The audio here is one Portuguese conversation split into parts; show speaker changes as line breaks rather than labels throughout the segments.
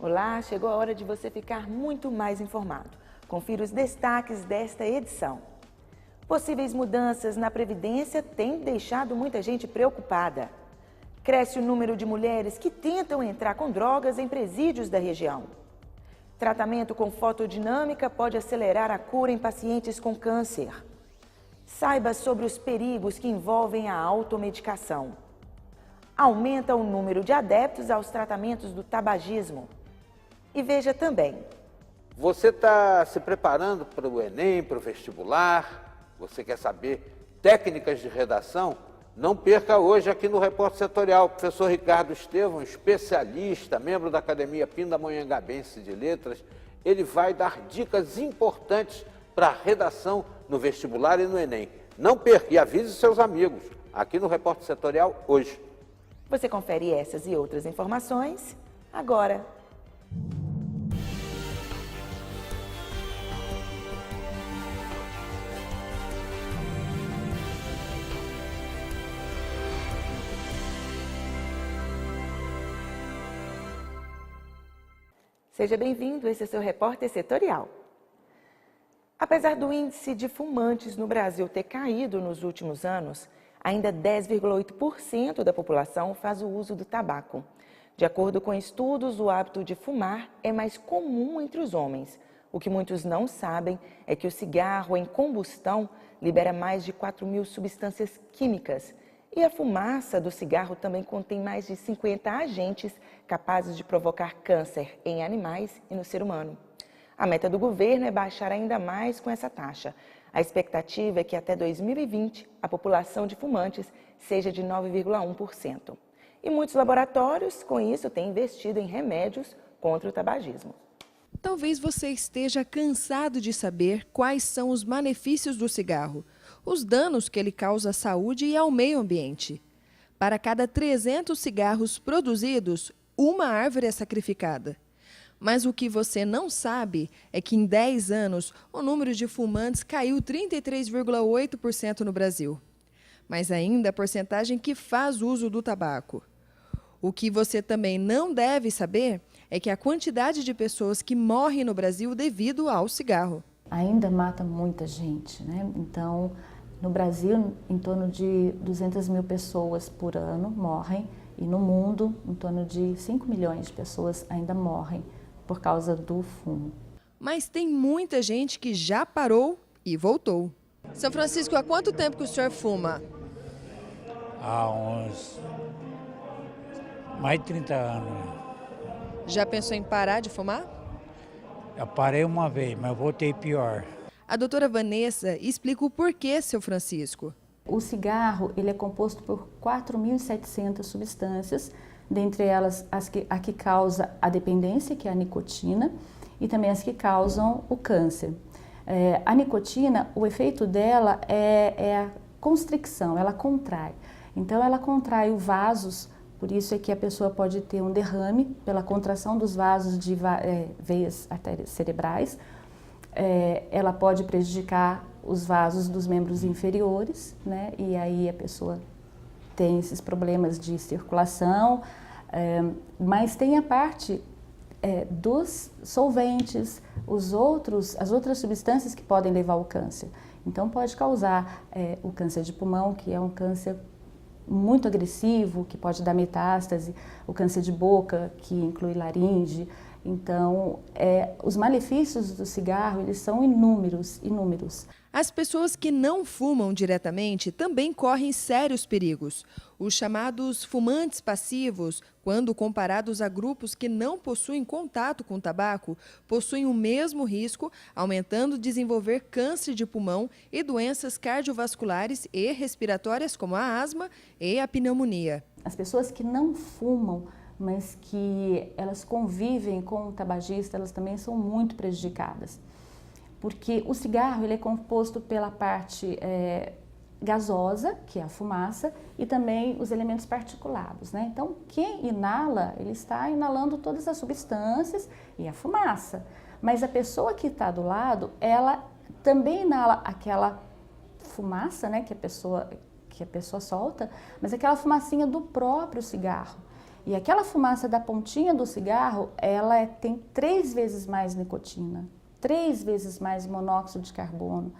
Olá, chegou a hora de você ficar muito mais informado. Confira os destaques desta edição. Possíveis mudanças na Previdência têm deixado muita gente preocupada. Cresce o número de mulheres que tentam entrar com drogas em presídios da região. Tratamento com fotodinâmica pode acelerar a cura em pacientes com câncer. Saiba sobre os perigos que envolvem a automedicação. Aumenta o número de adeptos aos tratamentos do tabagismo. E veja também.
Você está se preparando para o Enem, para o vestibular? Você quer saber técnicas de redação? Não perca hoje aqui no Repórter Setorial, o professor Ricardo Estevão, especialista, membro da Academia Pindamonhangabense de Letras. Ele vai dar dicas importantes para a redação no vestibular e no Enem. Não perca e avise seus amigos aqui no Repórter Setorial hoje.
Você confere essas e outras informações agora. Seja bem-vindo, esse é seu Repórter Setorial. Apesar do índice de fumantes no Brasil ter caído nos últimos anos, ainda 10,8% da população faz o uso do tabaco. De acordo com estudos, o hábito de fumar é mais comum entre os homens. O que muitos não sabem é que o cigarro em combustão libera mais de 4.000 substâncias químicas. E a fumaça do cigarro também contém mais de 50 agentes capazes de provocar câncer em animais e no ser humano. A meta do governo é baixar ainda mais com essa taxa. A expectativa é que até 2020 a população de fumantes seja de 9,1%. E muitos laboratórios, com isso, têm investido em remédios contra o tabagismo.
Talvez você esteja cansado de saber quais são os malefícios do cigarro, os danos que ele causa à saúde e ao meio ambiente. Para cada 300 cigarros produzidos, uma árvore é sacrificada. Mas o que você não sabe é que em 10 anos o número de fumantes caiu 33,8% no Brasil. Mas ainda a porcentagem que faz uso do tabaco. O que você também não deve saber é que a quantidade de pessoas que morrem no Brasil devido ao cigarro.
Ainda mata muita gente, né? Então, no Brasil, em torno de 200 mil pessoas por ano morrem e no mundo, em torno de 5 milhões de pessoas ainda morrem por causa do fumo.
Mas tem muita gente que já parou e voltou. São Francisco, há quanto tempo que o senhor fuma?
Há uns mais de 30 anos.
Já pensou em parar de fumar?
Eu parei uma vez, mas voltei pior.
A doutora Vanessa explica o porquê, seu Francisco.
O cigarro ele é composto por 4.700 substâncias, dentre elas a que causa a dependência, que é a nicotina, e também as que causam o câncer. A nicotina, o efeito dela é a constricção, ela contrai. Então ela contrai os vasos, por isso é que a pessoa pode ter um derrame pela contração dos vasos de veias artérias cerebrais. Ela pode prejudicar os vasos dos membros inferiores, né? E aí a pessoa tem esses problemas de circulação, mas tem a parte dos solventes, as outras substâncias que podem levar ao câncer. Então pode causar o câncer de pulmão, que é um câncer muito agressivo, que pode dar metástase, o câncer de boca, que inclui laringe. Então, os malefícios do cigarro, eles são inúmeros.
As pessoas que não fumam diretamente também correm sérios perigos. Os chamados fumantes passivos, quando comparados a grupos que não possuem contato com o tabaco, possuem o mesmo risco, aumentando o desenvolver câncer de pulmão e doenças cardiovasculares e respiratórias como a asma e a pneumonia.
As pessoas que não fumam, mas que elas convivem com o tabagista, elas também são muito prejudicadas. Porque o cigarro ele é composto pela parte gasosa, que é a fumaça, e também os elementos particulados, né? Então, quem inala, ele está inalando todas as substâncias e a fumaça. Mas a pessoa que está do lado, ela também inala aquela fumaça, né, que a pessoa solta, mas aquela fumacinha do próprio cigarro. E aquela fumaça da pontinha do cigarro, ela tem 3 vezes mais nicotina, 3 vezes mais monóxido de carbono,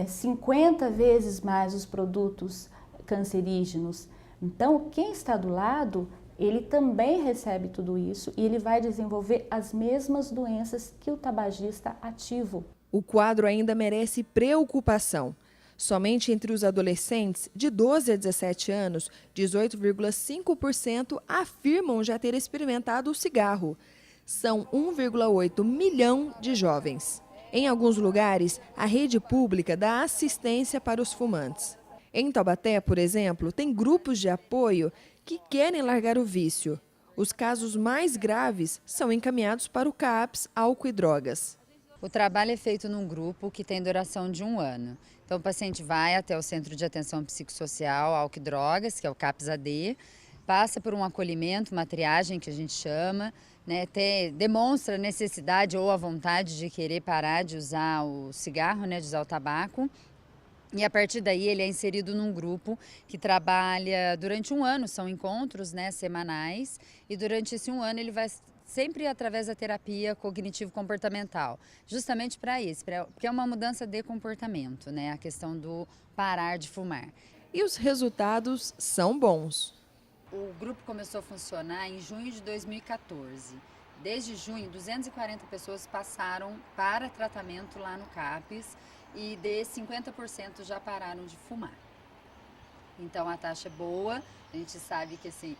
50 vezes mais os produtos cancerígenos. Então, quem está do lado, ele também recebe tudo isso e ele vai desenvolver as mesmas doenças que o tabagista ativo.
O quadro ainda merece preocupação. Somente entre os adolescentes de 12 a 17 anos, 18,5% afirmam já ter experimentado o cigarro. São 1,8 milhão de jovens. Em alguns lugares, a rede pública dá assistência para os fumantes. Em Taubaté, por exemplo, tem grupos de apoio que querem largar o vício. Os casos mais graves são encaminhados para o CAPS Álcool e Drogas.
O trabalho é feito num grupo que tem duração de 1 ano. Então, o paciente vai até o Centro de Atenção Psicossocial Álcool e Drogas, que é o CAPS-AD, passa por um acolhimento, uma triagem que a gente chama, né, demonstra a necessidade ou a vontade de querer parar de usar o cigarro, né, de usar o tabaco. E a partir daí ele é inserido num grupo que trabalha durante 1 ano, são encontros, né, semanais, e durante esse 1 ano ele vai sempre através da terapia cognitivo-comportamental, justamente para isso, porque é uma mudança de comportamento, né, a questão do parar de fumar.
E os resultados são bons.
O grupo começou a funcionar em junho de 2014. Desde junho, 240 pessoas passaram para tratamento lá no CAPS e de 50% já pararam de fumar. Então a taxa é boa, a gente sabe que assim,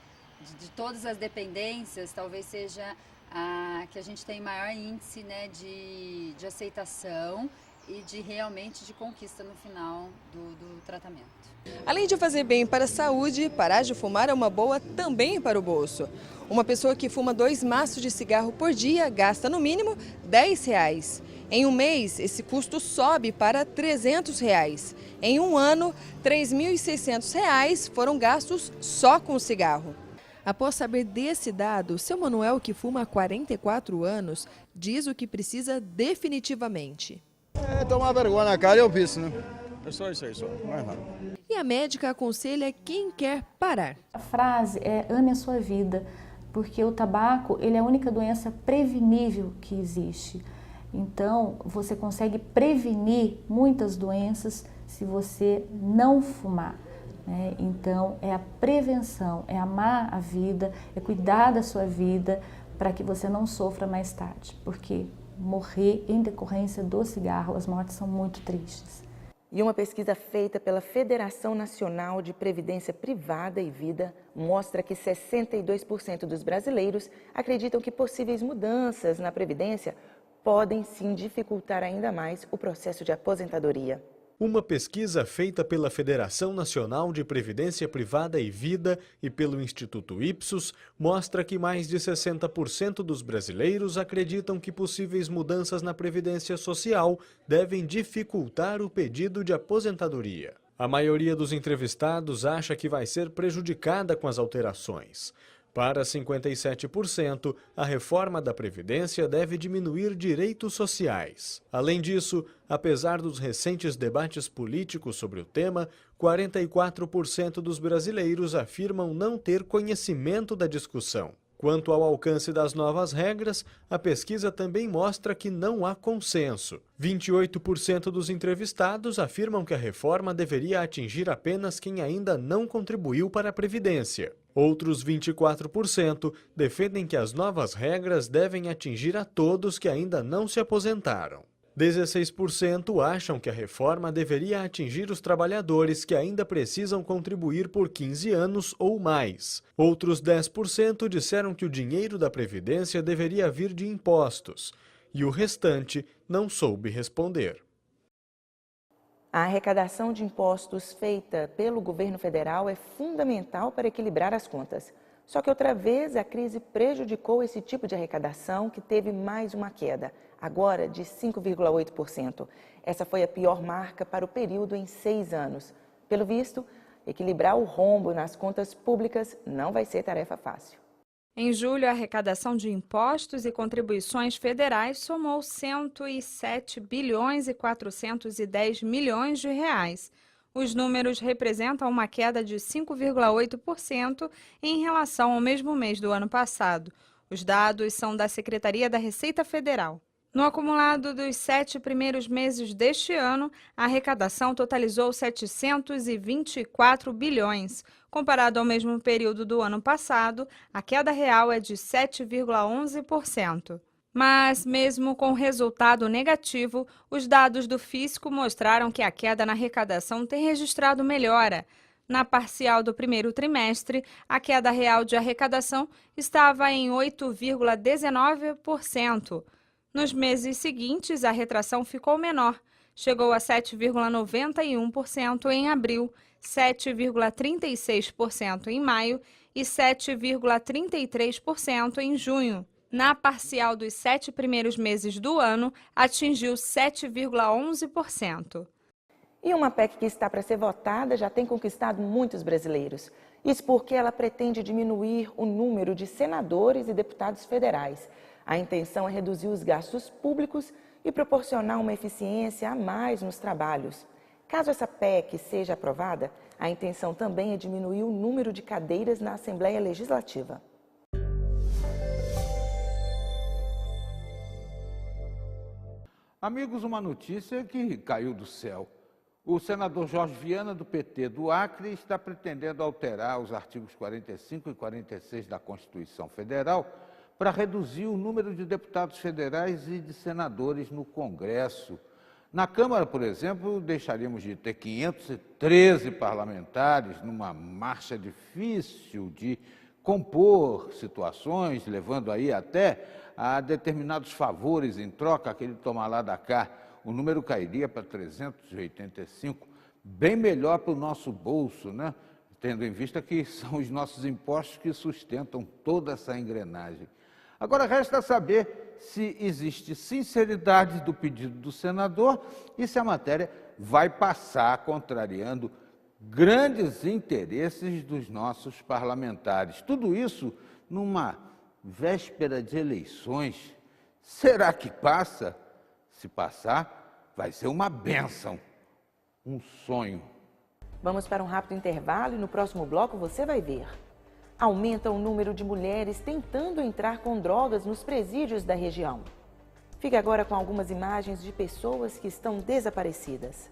de todas as dependências, talvez seja a que a gente tem maior índice, né, de aceitação e realmente de conquista no final do tratamento.
Além de fazer bem para a saúde, parar de fumar é uma boa também para o bolso. Uma pessoa que fuma 2 maços de cigarro por dia gasta no mínimo R$10. Em um mês, esse custo sobe para R$300. Em um ano, R$3.600 foram gastos só com o cigarro. Após saber desse dado, seu Manuel, que fuma há 44 anos, diz o que precisa definitivamente.
Tomar vergonha na cara e eu vício, né? É só isso aí, só. Mais nada.
E a médica aconselha quem quer parar.
A frase é: ame a sua vida, porque o tabaco ele é a única doença prevenível que existe. Então, você consegue prevenir muitas doenças se você não fumar, né? Então, é a prevenção, é amar a vida, é cuidar da sua vida para que você não sofra mais tarde, porque morrer em decorrência do cigarro, as mortes são muito tristes.
E uma pesquisa feita pela Federação Nacional de Previdência Privada e Vida mostra que 62% dos brasileiros acreditam que possíveis mudanças na Previdência podem sim dificultar ainda mais o processo de aposentadoria.
Uma pesquisa feita pela Federação Nacional de Previdência Privada e Vida e pelo Instituto Ipsos mostra que mais de 60% dos brasileiros acreditam que possíveis mudanças na Previdência Social devem dificultar o pedido de aposentadoria. A maioria dos entrevistados acha que vai ser prejudicada com as alterações. Para 57%, a reforma da Previdência deve diminuir direitos sociais. Além disso, apesar dos recentes debates políticos sobre o tema, 44% dos brasileiros afirmam não ter conhecimento da discussão. Quanto ao alcance das novas regras, a pesquisa também mostra que não há consenso. 28% dos entrevistados afirmam que a reforma deveria atingir apenas quem ainda não contribuiu para a Previdência. Outros 24% defendem que as novas regras devem atingir a todos que ainda não se aposentaram. 16% acham que a reforma deveria atingir os trabalhadores que ainda precisam contribuir por 15 anos ou mais. Outros 10% disseram que o dinheiro da Previdência deveria vir de impostos. E o restante não soube responder.
A arrecadação de impostos feita pelo governo federal é fundamental para equilibrar as contas. Só que outra vez a crise prejudicou esse tipo de arrecadação, que teve mais uma queda, agora de 5,8%. Essa foi a pior marca para o período em 6 anos. Pelo visto, equilibrar o rombo nas contas públicas não vai ser tarefa fácil.
Em julho, a arrecadação de impostos e contribuições federais somou 107 bilhões e 410 milhões de reais, Os números representam uma queda de 5,8% em relação ao mesmo mês do ano passado. Os dados são da Secretaria da Receita Federal. No acumulado dos 7 primeiros meses deste ano, a arrecadação totalizou 724 bilhões. Comparado ao mesmo período do ano passado, a queda real é de 7,11%. Mas, mesmo com resultado negativo, os dados do Fisco mostraram que a queda na arrecadação tem registrado melhora. Na parcial do primeiro trimestre, a queda real de arrecadação estava em 8,19%. Nos meses seguintes, a retração ficou menor, chegou a 7,91% em abril, 7,36% em maio e 7,33% em junho. Na parcial dos 7 primeiros meses do ano, atingiu 7,11%.
E uma PEC que está para ser votada já tem conquistado muitos brasileiros. Isso porque ela pretende diminuir o número de senadores e deputados federais. A intenção é reduzir os gastos públicos e proporcionar uma eficiência a mais nos trabalhos. Caso essa PEC seja aprovada, a intenção também é diminuir o número de cadeiras na Assembleia Legislativa.
Amigos, uma notícia que caiu do céu. O senador Jorge Viana, do PT do Acre, está pretendendo alterar os artigos 45 e 46 da Constituição Federal para reduzir o número de deputados federais e de senadores no Congresso. Na Câmara, por exemplo, deixaríamos de ter 513 parlamentares numa marcha difícil de compor situações, levando aí até a determinados favores em troca, aquele tomar lá da cá. O número cairia para 385, bem melhor para o nosso bolso, né? Tendo em vista que são os nossos impostos que sustentam toda essa engrenagem. Agora, resta saber se existe sinceridade do pedido do senador e se a matéria vai passar contrariando grandes interesses dos nossos parlamentares. Tudo isso numa véspera de eleições. Será que passa? Se passar, vai ser uma bênção, um sonho.
Vamos para um rápido intervalo e no próximo bloco você vai ver. Aumenta o número de mulheres tentando entrar com drogas nos presídios da região. Fique agora com algumas imagens de pessoas que estão desaparecidas.